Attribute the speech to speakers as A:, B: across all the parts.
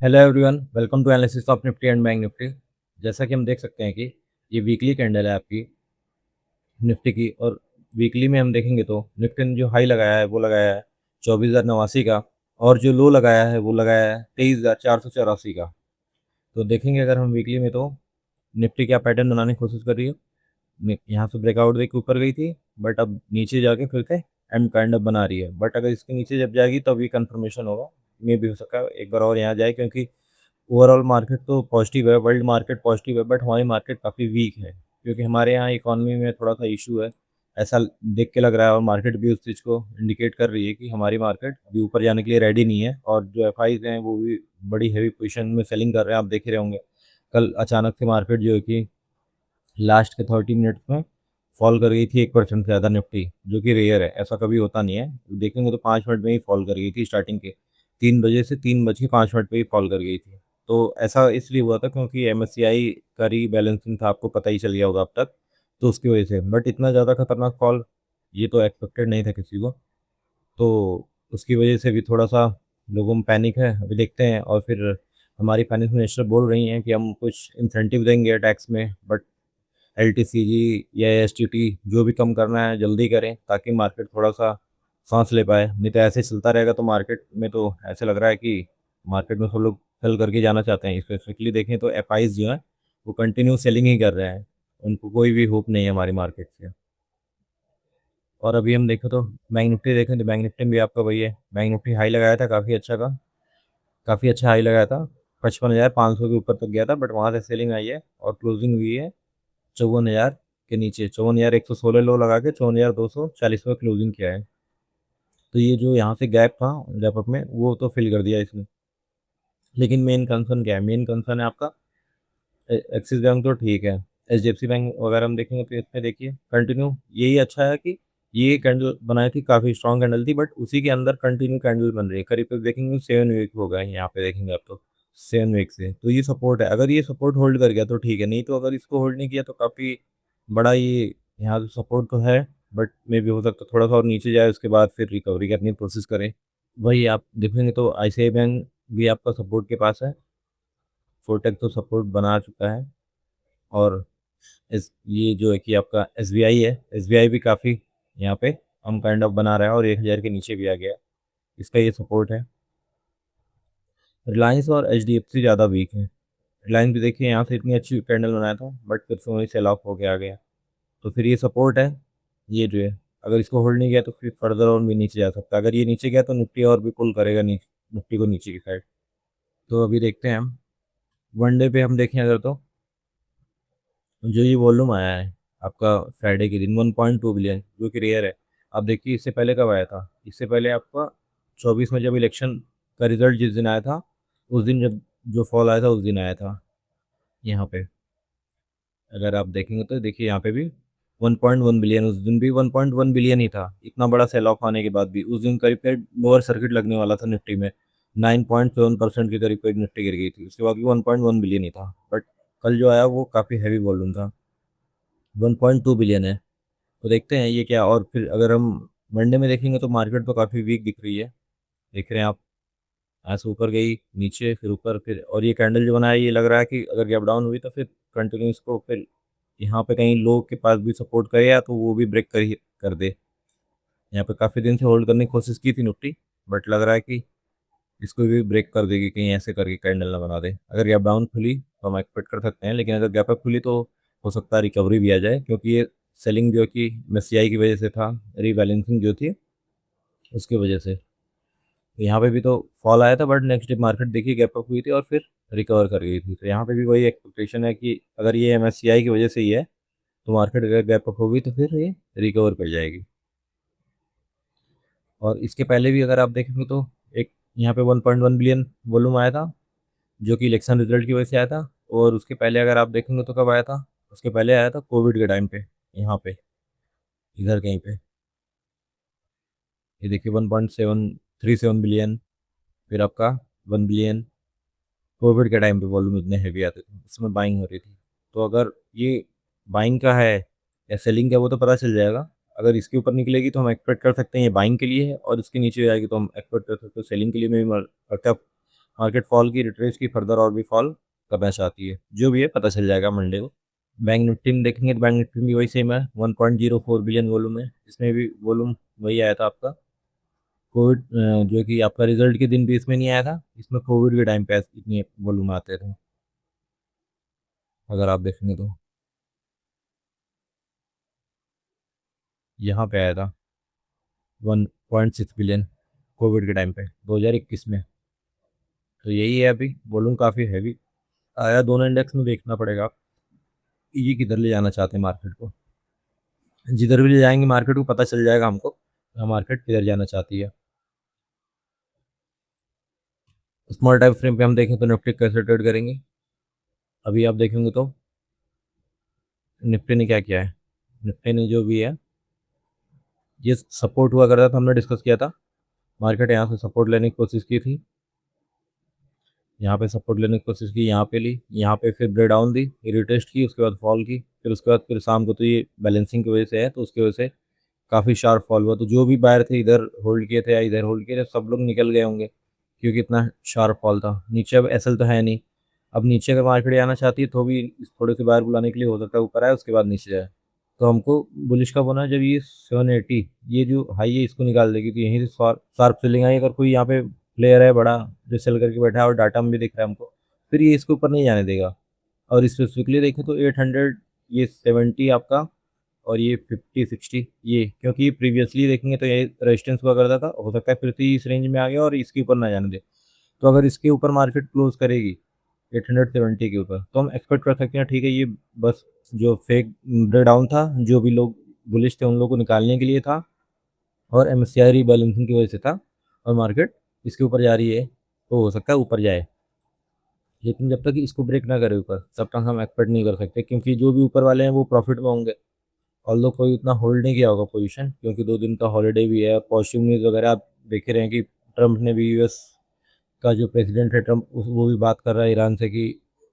A: Hello everyone, welcome to analysis of Nifty and bank Nifty. जैसा कि हम देख सकते हैं कि ये वीकली कैंडल है आपकी निफ्टी की। और वीकली में हम देखेंगे तो निफ्टी ने जो हाई लगाया है वो लगाया है 24,089 का, और जो लो लगाया है वो लगाया है 23,484 का। तो देखेंगे अगर हम वीकली में तो निफ्टी क्या पैटर्न बनाने की कोशिश कर रही है। यहाँ से ब्रेकआउट देके ऊपर गई थी, बट अब नीचे जाके फिर से एम काइंड ऑफ बना रही है। बट अगर इसके नीचे जब जाएगी तब ये कंफर्मेशन होगा, मे भी हो सकता है एक बार और यहाँ जाए, क्योंकि ओवरऑल मार्केट तो पॉजिटिव है, वर्ल्ड मार्केट पॉजिटिव है, बट हमारी मार्केट काफ़ी वीक है क्योंकि हमारे यहाँ इकोनॉमी में थोड़ा सा इशू है, ऐसा देख के लग रहा है। और मार्केट भी उस चीज़ को इंडिकेट कर रही है कि हमारी मार्केट अभी ऊपर जाने के लिए रेडी नहीं है। और जो एफ आईज हैं वो भी बड़ी हैवी पोजीशन में सेलिंग कर रहे हैं, आप देख ही रहे होंगे। कल अचानक से मार्केट जो है कि लास्ट के 30 मिनट्स में फॉल कर गई थी 1% से ज़्यादा निफ्टी, जो कि रेयर है, ऐसा कभी होता नहीं है। देखेंगे तो 5 मिनट में ही फॉल कर गई थी, स्टार्टिंग के 3 बजे से 3 बज के 5 मिनट पे ही फॉल कर गई थी। तो ऐसा इसलिए हुआ था क्योंकि एमएससीआई का रीबैलेंसिंग था, आपको पता ही चल गया होगा अब तक, तो उसकी वजह से। बट इतना ज़्यादा खतरनाक फॉल ये तो एक्सपेक्टेड नहीं था किसी को, तो उसकी वजह से भी थोड़ा सा लोगों में पैनिक है। अभी देखते हैं। और फिर हमारी फाइनेंस मिनिस्टर बोल रही हैं कि हम कुछ इंसेंटिव देंगे टैक्स में, बट एलटीसीजी या एसटीटी जो भी कम करना है जल्दी करें ताकि मार्केट थोड़ा सा सांस ले पाए। नहीं तो ऐसे चलता रहेगा तो मार्केट में तो ऐसे लग रहा है कि मार्केट में सब लोग सेल करके जाना चाहते हैं। स्पेसिफिकली देखें तो एफआईज जो है वो कंटिन्यू सेलिंग ही कर रहे हैं, उनको कोई भी होप नहीं है हमारी मार्केट से। और अभी हम देखें तो बैंक निफ्टी देखें तो बैंक निफ्टी में भी आपका वही है। बैंक निफ्टी हाई लगाया था काफ़ी अच्छा का, काफ़ी अच्छा हाई लगाया था, 55,500 के ऊपर तक गया था, बट वहाँ से सेलिंग आई है और क्लोजिंग हुई है 54,000 के नीचे। 54,116 लो लगा के 54,240 में क्लोजिंग किया है। तो ये जो यहाँ से गैप था गैप अप में, वो तो फिल कर दिया इसने। लेकिन मेन कंसर्न क्या है? मेन कंसर्न है आपका एक्सिस बैंक तो ठीक है, एचडीएफसी बैंक वगैरह हम देखेंगे तो इसमें देखिए कंटिन्यू यही अच्छा है कि ये कैंडल बनाई थी, काफ़ी स्ट्रॉन्ग कैंडल थी, बट उसी के अंदर कंटिन्यू कैंडल बन रही है। करीब करीब देखेंगे 7 वीक हो गए यहाँ पे, देखेंगे आप तो 7 वीक से। तो ये सपोर्ट है, अगर ये सपोर्ट होल्ड कर गया तो ठीक है, नहीं तो अगर इसको होल्ड नहीं किया तो काफ़ी बड़ा ये यहाँ सपोर्ट तो है, बट मे भी हो सकता है थोड़ा सा और नीचे जाए, उसके बाद फिर रिकवरी करने की कोशिश करें। वही आप देखेंगे तो आईसीआई बैंक भी आपका सपोर्ट के पास है, फोर्टेक तो सपोर्ट बना चुका है। और ये जो है कि आपका एसबीआई है, एसबीआई भी काफ़ी यहाँ पे हम काइंड ऑफ बना रहा है और 1,000 के नीचे भी आ गया है, इसका ये सपोर्ट है। रिलायंस और एचडीएफसी ज़्यादा वीक है। रिलायंस भी देखिए यहाँ से इतनी अच्छी कैंडल बनाया था, बट फिर से वही सेल ऑफ होके आ गया। तो फिर ये सपोर्ट है, ये जो है अगर इसको होल्ड नहीं किया तो फिर फर्दर और भी नीचे जा सकता है। अगर ये नीचे गया तो निफ्टी और भी पुल करेगा निफ्टी को नीचे की साइड। तो अभी देखते हैं हम वनडे पे हम देखें अगर तो जो ये वॉल्यूम आया है आपका फ्राइडे के दिन 1.2 बिलियन, जो कि रेयर है। आप देखिए इससे पहले कब आया था? इससे पहले आपका 24 में जब इलेक्शन का रिजल्ट जिस दिन आया था, उस दिन जब जो फॉल आया था उस दिन आया था यहाँ पे। अगर आप देखेंगे तो देखिए यहाँ पे भी 1.1 बिलियन, उस दिन भी 1.1 बिलियन ही था। इतना बड़ा सेल ऑफ आने के बाद भी उस दिन करीब करीब लोअर सर्किट लगने वाला था निफ्टी में, 9.7% के करीब करीब निफ्टी गिर गई थी, उसके बाद भी 1.1 बिलियन ही था। बट कल जो आया वो काफ़ी हैवी वॉल्यूम था, 1.2 बिलियन है। तो देखते हैं ये क्या। और फिर अगर हम मंडे में देखेंगे तो मार्केट तो काफ़ी वीक दिख रही है, देख रहे हैं आप। ऐसे ऊपर गई, नीचे, फिर ऊपर, फिर और ये कैंडल जो बनाया ये लग रहा है कि अगर गैप डाउन हुई तो फिर कंटिन्यू इसको फिर यहाँ पे कहीं लो के पास भी सपोर्ट करे, या तो वो भी ब्रेक कर दे। यहाँ पे काफ़ी दिन से होल्ड करने की कोशिश की थी निफ्टी, बट लग रहा है कि इसको भी ब्रेक कर देगी, कहीं ऐसे करके कैंडल ना बना दे। अगर गैप डाउन खुली तो हम एक्सपेक्ट कर सकते हैं, लेकिन अगर गैप अप खुली तो हो सकता है रिकवरी भी आ जाए, क्योंकि ये सेलिंग जो कि एमएससीआई की वजह से था, रीबैलेंसिंग जो थी उसकी वजह से। तो यहाँ पे भी तो फॉल आया था, बट नेक्स्ट डे मार्केट देखिए गैप अप हुई थी और फिर रिकवर कर गई थी। तो यहाँ पे भी वही एक्सपेक्टेशन है कि अगर ये एमएससीआई की वजह से ही है तो मार्केट अगर गैप अप होगी तो फिर ये रिकवर कर जाएगी। और इसके पहले भी अगर आप देखेंगे तो एक यहाँ पे 1.1 बिलियन वॉल्यूम आया था, जो कि इलेक्शन रिजल्ट की वजह से आया था। और उसके पहले अगर आप देखेंगे तो कब आया था? उसके पहले आया था कोविड के टाइम पे, यहाँ पे इधर कहीं पे, ये देखिए 1.737 बिलियन, फिर आपका 1 बिलियन। कोविड के टाइम पे वॉल्यूम इतने हैवी आते थे, उसमें बाइंग हो रही थी। तो अगर ये बाइंग का है या सेलिंग का वो तो पता चल जाएगा। अगर इसके ऊपर निकलेगी तो हम एक्सपेक्ट कर सकते हैं ये बाइंग के लिए है, और इसके नीचे जाएगी तो हम एक्सपेक्ट कर सकते हैं सेलिंग के लिए। में मार्केट फॉल की रिट्रेस की फर्दर और भी फॉल करना चाहती है, जो भी है पता चल जाएगा मंडे को। बैंक निफ्टी में देखेंगे तो बैंक निफ्टी में भी वही सेम है, 1.04 बिलियन वॉल्यूम है, इसमें भी वॉल्यूम वही आया था आपका। कोविड जो कि आपका रिजल्ट के दिन भी इसमें नहीं आया था, इसमें कोविड के टाइम पे इतने वॉल्यूम आते थे, अगर आप देखेंगे तो यहाँ पे आया था 1.6 बिलियन कोविड के टाइम पे 2021 में। तो यही है, अभी वॉल्यूम काफ़ी हैवी आया। दोनों इंडेक्स में देखना पड़ेगा ये किधर ले जाना चाहते हैं मार्केट को। जिधर भी ले जाएंगे मार्केट को पता चल जाएगा हमको मार्केट किधर जाना चाहती है। स्मॉल टाइम फ्रेम पे हम देखें तो निफ्टी कैसे ट्रेड करेंगे, अभी आप देखेंगे तो निफ्टी ने क्या किया है। निफ्टी ने जो भी है ये सपोर्ट हुआ करता था, हमने डिस्कस किया था। मार्केट यहाँ से सपोर्ट लेने की कोशिश की थी, यहाँ पे सपोर्ट लेने की कोशिश की, यहाँ पे ली, यहाँ पे फिर ब्रेक डाउन दी, रिटेस्ट की, उसके बाद फॉल की, फिर उसके बाद फिर शाम को तो ये बैलेंसिंग की वजह से है, तो उसकी वजह से काफ़ी शार्प फॉल हुआ। तो जो भी बायर थे इधर होल्ड किए थे या इधर होल्ड किए थे सब लोग निकल गए होंगे, क्योंकि इतना शार्प फॉल था। नीचे अब एसएल तो है नहीं, अब नीचे अगर मार्केट आना चाहती है तो भी थोड़े से बाहर बुलाने के लिए हो सकता है ऊपर आए उसके बाद नीचे जाए। तो हमको बुलिश का होना है जब ये 780 ये जो हाई है इसको निकाल देगी, तो यहीं से शार्प सेलिंग आई। अगर कोई यहाँ पे प्लेयर है बड़ा जो सेल करके बैठा है और डाटा में भी दिख रहा है हमको, फिर ये इसके ऊपर नहीं जाने देगा। और स्पेसिफिकली देखें तो 800, ये 70 आपका, और ये 50 60 ये, क्योंकि प्रीवियसली देखेंगे तो ये रेजिस्टेंस हुआ करता था, हो सकता है फिर से इस रेंज में आ गया और इसके ऊपर ना जाने दे। तो अगर इसके ऊपर मार्केट क्लोज करेगी 870 के ऊपर तो हम एक्सपेक्ट कर सकते हैं ठीक है ये बस जो फेक ब्रेक डाउन था, जो भी लोग बुलिश थे उन लोगों को निकालने के लिए था, और एमएससीआई रीबैलेंसिंग की वजह से था, और मार्केट इसके ऊपर जा रही है तो हो सकता है ऊपर जाए। लेकिन जब तक इसको ब्रेक ना करे ऊपर तब तक हम एक्सपेक्ट नहीं कर सकते, क्योंकि जो भी ऊपर वाले हैं वो प्रॉफिट में होंगे। ऑल्दो कोई उतना होल्ड नहीं किया होगा पोजीशन, क्योंकि 2 दिन का हॉलीडे भी है। पॉजिटिव न्यूज़ वगैरह आप देख ही रहे हैं कि ट्रंप ने भी यूएस का जो प्रेसिडेंट है ट्रंप वो भी बात कर रहा है ईरान से कि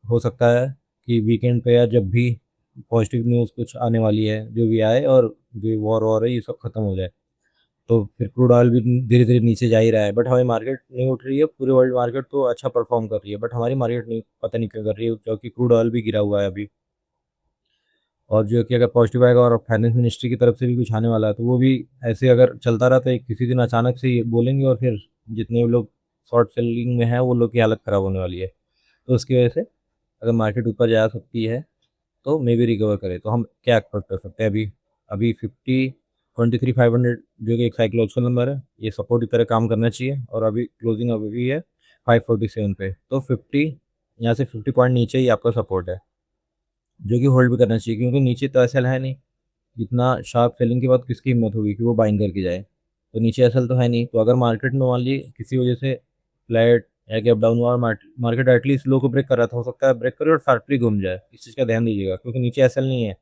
A: हो सकता है कि वीकेंड पे या जब भी पॉजिटिव न्यूज़ कुछ आने वाली है जो भी आए, और जो वॉर है ये सब खत्म हो जाए, तो फिर क्रूड ऑयल भी धीरे धीरे नीचे जा ही रहा है। बट हमारी मार्केट नहीं उठ रही है, पूरी वर्ल्ड मार्केट तो अच्छा परफॉर्म कर रही है, बट हमारी मार्केट नहीं, पता नहीं क्यों कर रही है, क्योंकि क्रूड ऑयल भी गिरा हुआ है अभी। और जो कि अगर पॉजिटिव आएगा और फाइनेंस मिनिस्ट्री की तरफ से भी कुछ आने वाला है तो वो भी ऐसे अगर चलता रहा तो किसी दिन अचानक से ये बोलेंगे, और फिर जितने भी लोग शॉर्ट सेलिंग में हैं वो लोग की हालत ख़राब होने वाली है। तो उसकी वजह से अगर मार्केट ऊपर जा सकती है तो मे बी रिकवर करे, तो हम क्या एक्सपेक्ट कर सकते हैं अभी। अभी 50, 23, 500 जो कि एक साइकोलॉजिकल नंबर है, ये सपोर्ट की तरह काम करना चाहिए, और अभी क्लोजिंग अभी है 547 पे, तो 50 यहाँ से 50 पॉइंट नीचे ही आपका सपोर्ट है, जो कि होल्ड भी करना चाहिए, क्योंकि नीचे तो ऐसा है नहीं। इतना शार्प सेलिंग के बाद किसकी हिम्मत होगी कि वो बाइंग करके जाए। तो नीचे असल तो है नहीं, तो अगर मार्केट में मान ली किसी वजह से फ्लैट या गैप डाउन हुआ और मार्केट एटलीस्ट लो को ब्रेक कर रहा था, हो सकता है ब्रेक करे और शार्पली घूम जाए। इस चीज़ का ध्यान दीजिएगा, क्योंकि नीचे असल नहीं है।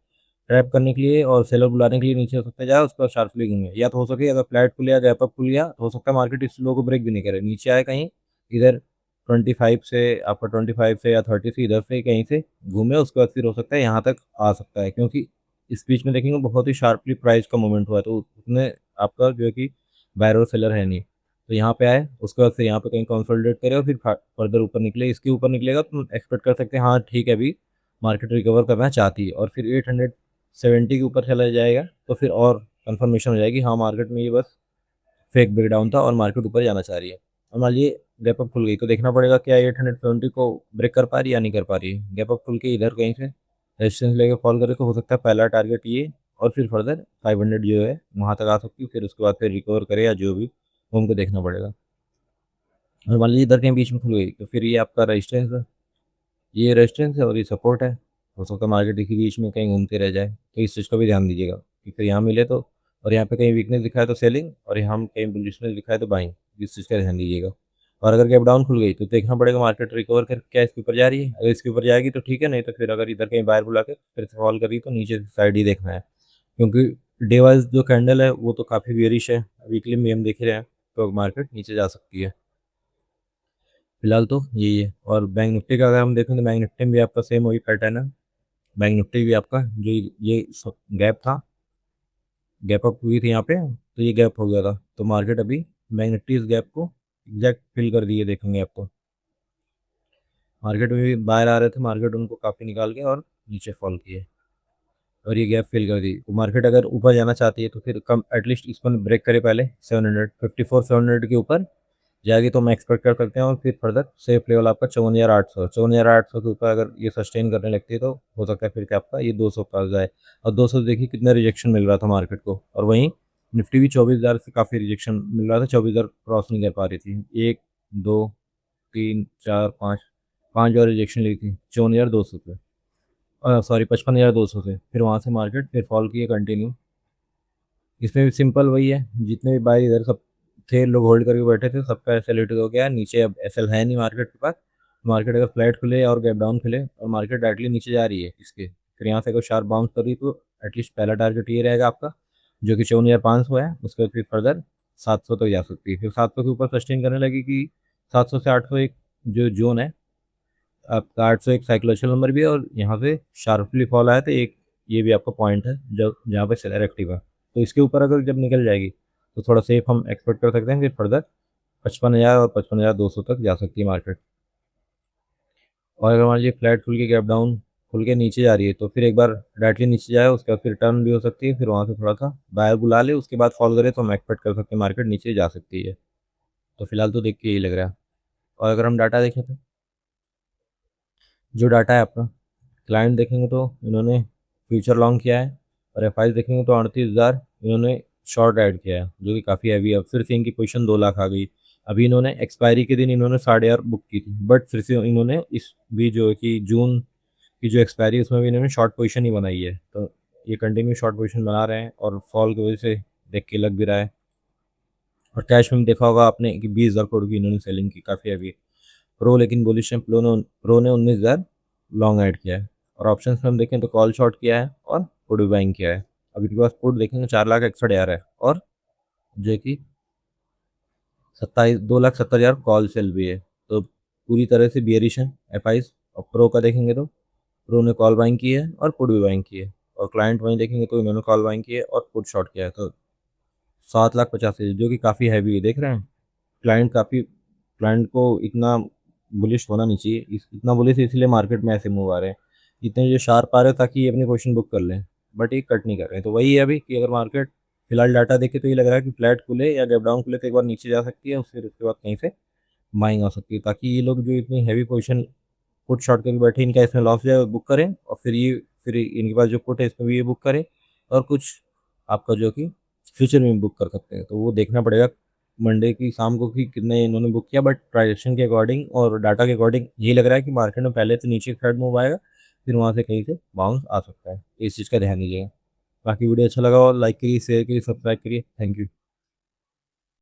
A: ट्रैप करने के लिए और सेलर बुलाने के लिए नीचे हो सकता है जाए, उसके बाद शार्पली घूमे, या तो हो सके अगर फ्लैट खुल लिया गैप अप खुल लिया तो हो सकता है मार्केट इस लो को ब्रेक भी नहीं करे, नीचे आए कहीं इधर 25 से, आपका 25 से या 30 से इधर से कहीं से घूमे, उसके बाद फिर हो सकता है यहाँ तक आ सकता है, क्योंकि इस बीच में देखेंगे बहुत ही शार्पली प्राइस का मूवमेंट हुआ है, तो उसमें आपका जो है कि बायर और सेलर है नहीं। तो यहाँ पे आए उसके बाद फिर यहाँ पे कहीं कंसोलिडेट करे और फिर फर्दर ऊपर निकले, इसके ऊपर निकलेगा तो एक्सपेक्ट कर सकते हैं हाँ ठीक है अभी मार्केट रिकवर करना चाहती है, और फिर 870 के ऊपर चला जाएगा तो फिर और कंफर्मेशन हो जाएगी हाँ मार्केट में ये बस फेक ब्रेक डाउन था और मार्केट ऊपर जाना चाह रही है। और मान लीजिए गैप अप खुल गई तो देखना पड़ेगा क्या 870 को ब्रेक कर पा रही है या नहीं कर पा रही है। गैप अप खुल के इधर कहीं से रेजिस्टेंस लेके फॉल करे तो हो सकता है पहला टारगेट ये, और फिर फर्दर 500 जो है वहाँ तक आ सकती है, फिर उसके बाद फिर रिकवर करे या जो भी वो हमको देखना पड़ेगा। और मान लीजिए इधर कहीं बीच में खुल गई तो फिर ये आपका रेजिस्टेंस है, ये रेजिस्टेंस है और ये सपोर्ट है, हो सकता है मार्केट के बीच में कहीं घूमते रह जाए, तो इस चीज़ का भी ध्यान दीजिएगा कि फिर यहाँ मिले तो, और यहाँ पे कहीं वीकनेस दिखाए तो सेलिंग, और यहाँ कहीं बुलिशनेस दिखाए तो बाइंग, इस चीज़ का ध्यान दीजिएगा। और अगर गैप डाउन खुल गई तो देखना पड़ेगा मार्केट रिकवर कर क्या इसके ऊपर जा रही है, अगर इसके ऊपर जाएगी तो ठीक है, नहीं तो फिर अगर इधर कहीं बाहर बुला के फिर से फॉल करी तो नीचे साइड ही देखना है, क्योंकि डे वाइज जो कैंडल है वो तो काफ़ी बेयरिश है, वीकली में हम देख ही रहे हैं, तो मार्केट नीचे जा सकती है। फिलहाल तो यही है। और बैंक निफ्टी का अगर हम देखें तो बैंक निफ्टी में भी आपका सेम वही पैटर्न है। बैंक निफ्टी भी आपका जो ये गैप था, गैप अप हुई थी यहाँ पे, तो ये गैप हो गया था, तो मार्केट अभी बैंक निफ्टी इस गैप को एग्जैक्ट फिल कर दिए देखेंगे आपको। मार्केट में भी बाहर आ रहे थे, मार्केट उनको काफ़ी निकाल के और नीचे फॉल किए और ये गैप फिल कर दी। तो मार्केट अगर ऊपर जाना चाहती है तो फिर कम एटलीस्ट इसको ब्रेक करे पहले 754 700 के ऊपर जाएगी तो हम एक्सपेक्ट कर सकते हैं। और फिर फर्दर सेफ लेवल आपका 54,800 के ऊपर अगर ये सस्टेन करने लगती है तो हो सकता है फिर कि आपका ये 200 पास जाए। और 200 देखिए कितना रिजेक्शन मिल रहा था मार्केट को, और वहीं निफ्टी भी 24,000 से काफ़ी रिजेक्शन मिल रहा था, 24,000 क्रॉस नहीं कर पा रही थी। एक, दो, तीन, चार, पाँच, पाँच बार रिजेक्शन ली थी 54,200 पे, सॉरी 55,200 से। फिर वहाँ से मार्केट फिर फॉल किए कंटिन्यू। इसमें भी सिंपल वही है, जितने भी बाय इधर सब थे लोग होल्ड करके बैठे थे, सबका एसएल हो गया नीचे। अब एसएल है नहीं मार्केट के पास। मार्केट अगर फ्लैट खुले और गैप डाउन खुले और मार्केट डायरेक्टली नीचे जा रही है इसके, फिर यहाँ से अगर शार्प बाउंस कर रही तो एटलीस्ट पहला टारगेट ये रहेगा आपका, जो कि 54,500 है। उसके बाद फिर फर्दर 700 तक जा सकती है। फिर 700 के ऊपर सस्टेन करने लगी कि 700 से 800 एक जो जोन है आपका, 800 एक साइकोलॉजिकल नंबर भी है, और यहाँ पे शार्पली फॉल आया तो एक ये भी आपका पॉइंट है जब जहाँ पे सेलर एक्टिव है। तो इसके ऊपर अगर जब निकल जाएगी तो थोड़ा सेफ हम एक्सपेक्ट कर सकते हैं, फिर फर्दर 55,000 और 55,200 तक जा सकती है मार्केट। और अगर मान लीजिए फ्लैट खुल के गैप डाउन खुल के नीचे जा रही है तो फिर एक बार डायरेक्टली नीचे जाए, उसके बाद फिर टर्न भी हो सकती है, फिर वहाँ से थोड़ा सा बायर बुला ले, उसके बाद फॉल करे तो हम एक्सपेक्ट कर सकते हैं मार्केट नीचे जा सकती है। तो फिलहाल तो देख के यही लग रहा है। और अगर हम डाटा देखें तो जो डाटा है आपका क्लाइंट देखेंगे तो इन्होंने फ्यूचर लॉन्ग किया है, और एफ देखेंगे तो 38,000 इन्होंने शॉर्ट ऐड किया है, जो कि काफ़ी हैवी है। फिर से इनकी पोजीशन 2 लाख आ गई। अभी इन्होंने एक्सपायरी के दिन इन्होंने 8,500 बुक की थी, बट फिर से इन्होंने इस भी जो है कि जून की जो एक्सपायरी है उसमें भी इन्होंने शॉर्ट पोजीशन ही बनाई है। तो ये कंटिन्यू शॉर्ट पोजीशन बना रहे हैं और फॉल की वजह से देख के लग भी रहा है। और कैश में देखा होगा आपने कि 20,000 करोड़ की इन्होंने सेलिंग की, काफ़ी हैवी। प्रो लेकिन बुलिश है, प्रो ने 19,000 लॉन्ग ऐड किया है। और ऑप्शंस में हम देखें तो कॉल शॉर्ट किया है और पुट भी बाइंग किया है। अब इनके पास पुट देखेंगे 4,61,000 है, और जो है कि 2,70,000 कॉल सेल भी है। तो पूरी तरह से बियरिश है एफ। और प्रो का देखेंगे तो प्रो ने कॉल बाइंग की है और पुट भी बाइंग की है। और क्लाइंट वहीं देखेंगे तो इन्होंने कॉल बाइंग की है और पुट शॉर्ट किया है। तो 7,85,000 जो कि काफ़ी हैवी है, देख रहे हैं। क्लाइंट को इतना बुलिश होना नहीं चाहिए, इतना बुलिश इसलिए मार्केट में ऐसे मूव आ रहे हैं, इतने जो शार्प आ रहे हैं ताकि ये अपनी पोजीशन बुक कर लें, बट ये कट नहीं कर रहे हैं। तो वही है अभी कि अगर मार्केट फिलहाल डाटा देखे तो ये लग रहा है कि फ्लैट खुले या गैप डाउन खुले तो एक बार नीचे जा सकती है, फिर उसके बाद कहीं से बाइंग आ सकती है, ताकि ये लोग जो इतनी हैवी पोजीशन पुट शॉर्ट करके बैठे इनका इसमें लॉस जाए बुक करें, और फिर इनके पास जो पुट है इसमें भी ये बुक करें, और कुछ आपका जो कि फ्यूचर में बुक कर सकते हैं। तो वो देखना पड़ेगा मंडे की शाम को कि कितने इन्होंने बुक किया, बट ट्रांजेक्शन के अकॉर्डिंग और डाटा के अकॉर्डिंग यही लग रहा है कि मार्केट में पहले तो नीचे थर्ड मूव आएगा, फिर वहाँ से कहीं से बाउंस आ सकता है। इस चीज़ का ध्यान दीजिएगा। बाकी वीडियो अच्छा लगा और लाइक करिए, शेयर करिए, सब्सक्राइब करिए। Thank you.